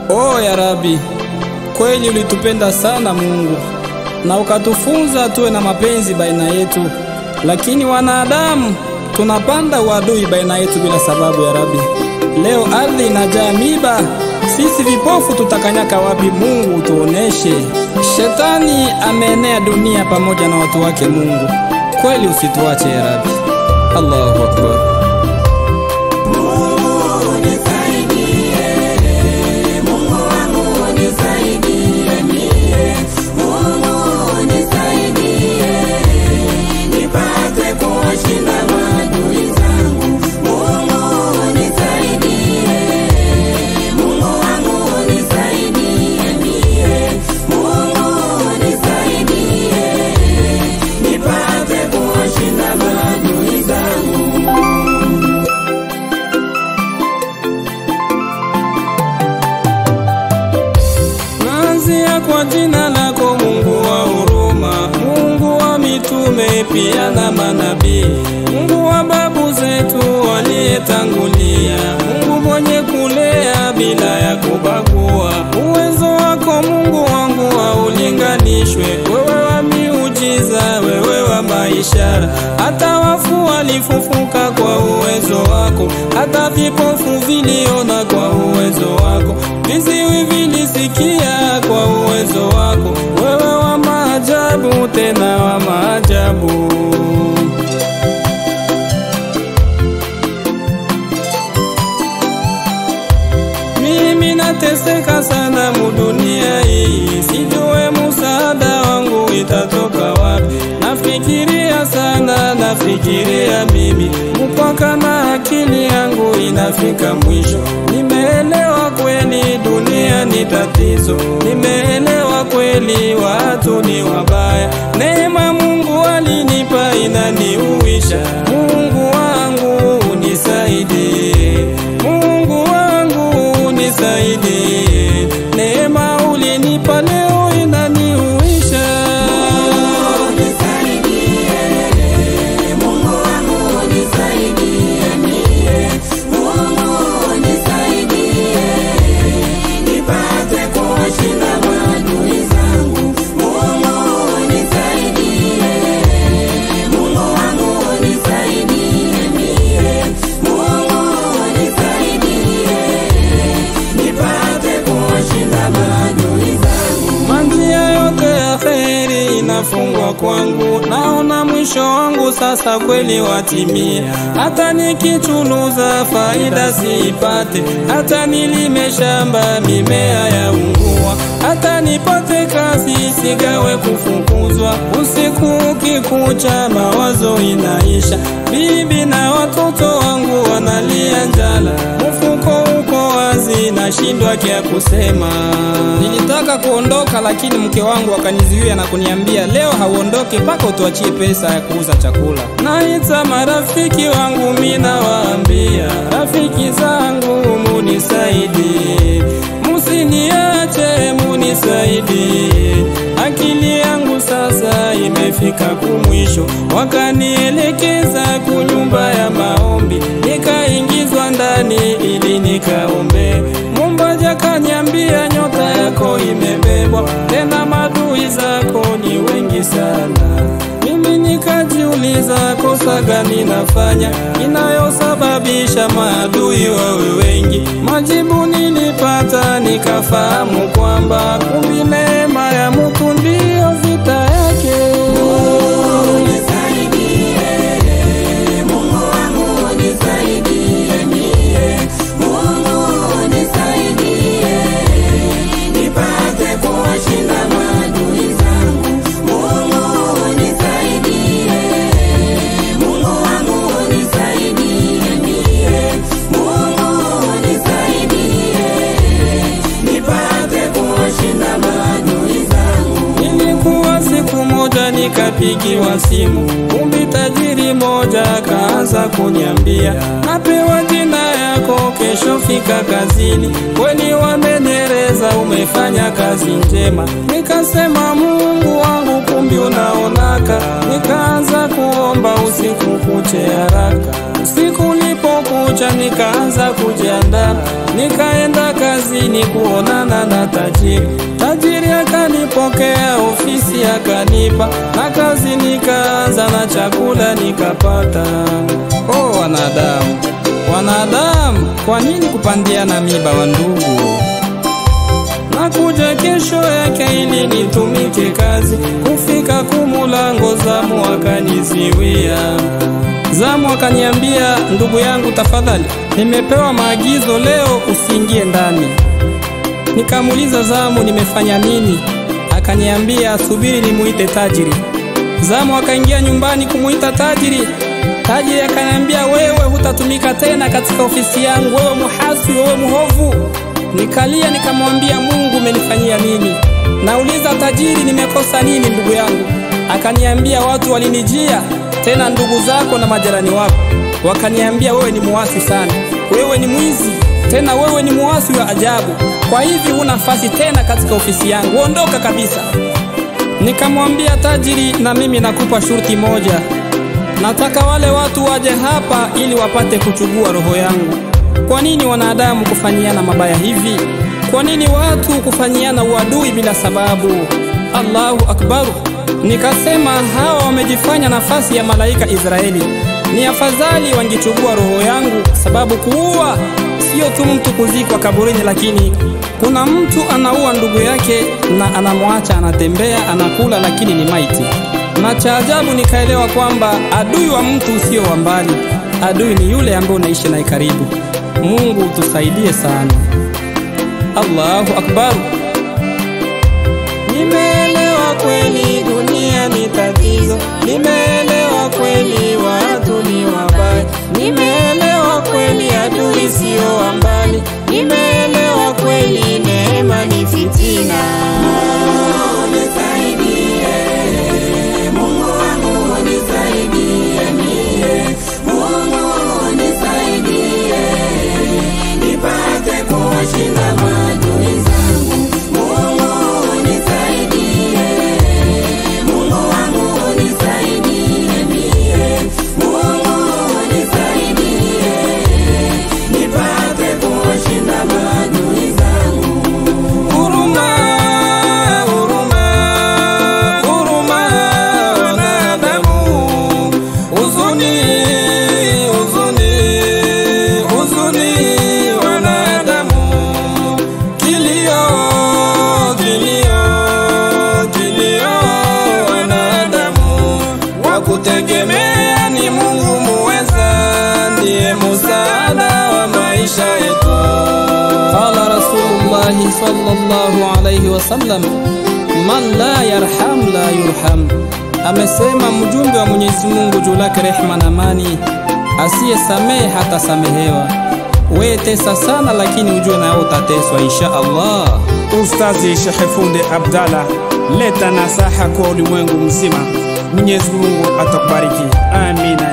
O ya Rabbi, kweli ulitupenda sana Mungu na ukatufunza tuwe na mapenzi baina yetu, lakini wanadamu tunapanda uadui baina yetu bila sababu ya Rabbi. Leo ardhi inajaa miba, sisi vipofu tutakanyaka wapi? Mungu tuoneshe. Shetani ameenea dunia pamoja na watu wake. Mungu kweli usituache ya Rabbi. Allahu Akbar. Kwa jina lako Mungu wa huruma, Mungu wa mitume pia na manabii, Mungu wa babu zetu waliyetangulia, Mungu mwenye kulea bila ya kubagua. Uwezo wako Mungu wangu haulinganishwe, wewe wa miujiza, wewe wa maishara. Hata wafu walifufuka kwa uwezo wako, hata vipofu viliona kwa uwezo wako, viziwi vilisikia kwa uwezo wako. Wewe wa maajabu, tena wa maajabu. Mimi nateseka sana mudunia hii, sijue msaada wangu itatoka wapi. Nafikiria sana, nafikiria mimi mpaka na akili yangu inafika mwisho. Nimeelewa kweli dunia ni tatizo, nimeelewa kweli watu ni wabaya. Neema Mungu alinipa inaniuisha. Mungu wangu unisaidie, Mungu wangu unisaidie. Neema ulinipa leo inaniuisha. Inafungwa kwangu, naona mwisho wangu sasa kweli watimia. Hata nikichuluza faida siipate, hata nilime shamba mimea ya ungua, hata nipate kazi sigawe kufukuzwa. Usiku ukikucha mawazo inaisha, bibi na watoto wangu wanalia njala, mfuko uko wazi nashindwa kia kusema. Nilitaka kuondoka lakini mke wangu akanizuia na kuniambia leo hauondoke paka utuachie pesa ya kuuza chakula. Naita marafiki wangu mina waambia, rafiki zangu munisaidie, musiniache munisaidie. Akili yangu sasa imefika kumwisho, wakanielekeza kunyumba ya maombi, nikaingizwa ndani ili nikaombe. Mumbaja kaniambia nyota yako imebebwa, tena madui zako ni wengi sana. Mimi nikajiuliza kosa gani nafanya inayosababisha maadui wawe wengi. Majibu nilipata nikafahamu kwamba kumbe neema ya Mungu ndio vita yake. Nikapigiwa simu, kumbe tajiri moja kaanza kuniambia, napewa jina yako kesho fika kazini. Kweli wamenereza, umefanya kazi njema. Nikasema Mungu wangu kumbe unaonaka. Nikaanza kuomba usiku kuche haraka. Usiku lipo kulipokucha nikaanza kujiandaa, nikaenda kazini kuonana na tajiri. Tajiri akanipokea ofisi akanipa, na kazi nikaanza na chakula nikapata. Oh wanadamu, wanadamu, kwa nini kupandiana miba wa ndugu? Nakuja kesho yake ili nitumike kazi, kufika kumulango zamu akaniziwia. Zamu akaniambia, ndugu yangu tafadhali, nimepewa maagizo leo usiingie ndani. Nikamuuliza Zamu, nimefanya nini? Akaniambia subiri nimuite tajiri. Zamu akaingia nyumbani kumuita tajiri. Tajiri akaniambia, wewe hutatumika tena katika ofisi yangu, wewe muhasi, wewe muhovu. Nikalia nikamwambia, Mungu umenifanyia nini? Nauliza tajiri, nimekosa nini ndugu yangu? Akaniambia, watu walinijia, tena ndugu zako na majirani wako, wakaniambia wewe ni muasi sana, wewe ni mwizi, tena wewe ni muasi wa ajabu. Kwa hivi huna nafasi tena katika ofisi yangu, ondoka kabisa. Nikamwambia tajiri, na mimi nakupa shurti moja. Nataka wale watu waje hapa ili wapate kuchukua roho yangu. Kwa nini wanadamu kufanyiana mabaya hivi? Kwa nini watu kufanyiana uadui bila sababu? Allahu Akbar. Nikasema hawa wamejifanya nafasi ya malaika Israeli. Ni afadhali wangechukua roho yangu, sababu kuua sio tu mtu kuzikwa kaburini, lakini kuna mtu anaua ndugu yake na anamwacha anatembea anakula, lakini ni maiti. Na cha ajabu nikaelewa kwamba adui wa mtu sio wa mbali, adui ni yule ambaye unaishi naye karibu. Mungu tusaidie sana. Allahu Akbar. Nimeelewa kweli dunia ni tatizo, nimeelewa kweli watu ni wabaya, nimeelewa kweli adui sio wa mbali, nimeelewa kweli neema ni fitina. Mungu nisaidie, Mungu wangu nisaidie mie, Mungu nisaidie, nipate kushinda maadui zangu. Mungu nisaidie, Mungu wangu nisaidie mie, Mungu nisaidie, nipate kushinda maadui zangu. Huruma, huruma, huruma wanadamu, huzuni, huzuni, huzuni wanadamu, kilio, kilio, kilio wanadamu, wakutegemea ni Mungu muweza, ndiye msaada wa maisha yetu. Qala Rasulullah sallallahu alayhi wasallam, man la yarham la yurham. Amesema mjumbe wa Mwenyezi Mungu juu lake rehema na amani, asiyesamehe hata samehewa. Wewe tesa sana, lakini ujue na utateswa insha Allah. Ustazi Sheikh Funde Abdalla, leta nasaha kwa ulimwengu mzima. Mwenyezi Mungu atakubariki. Amina.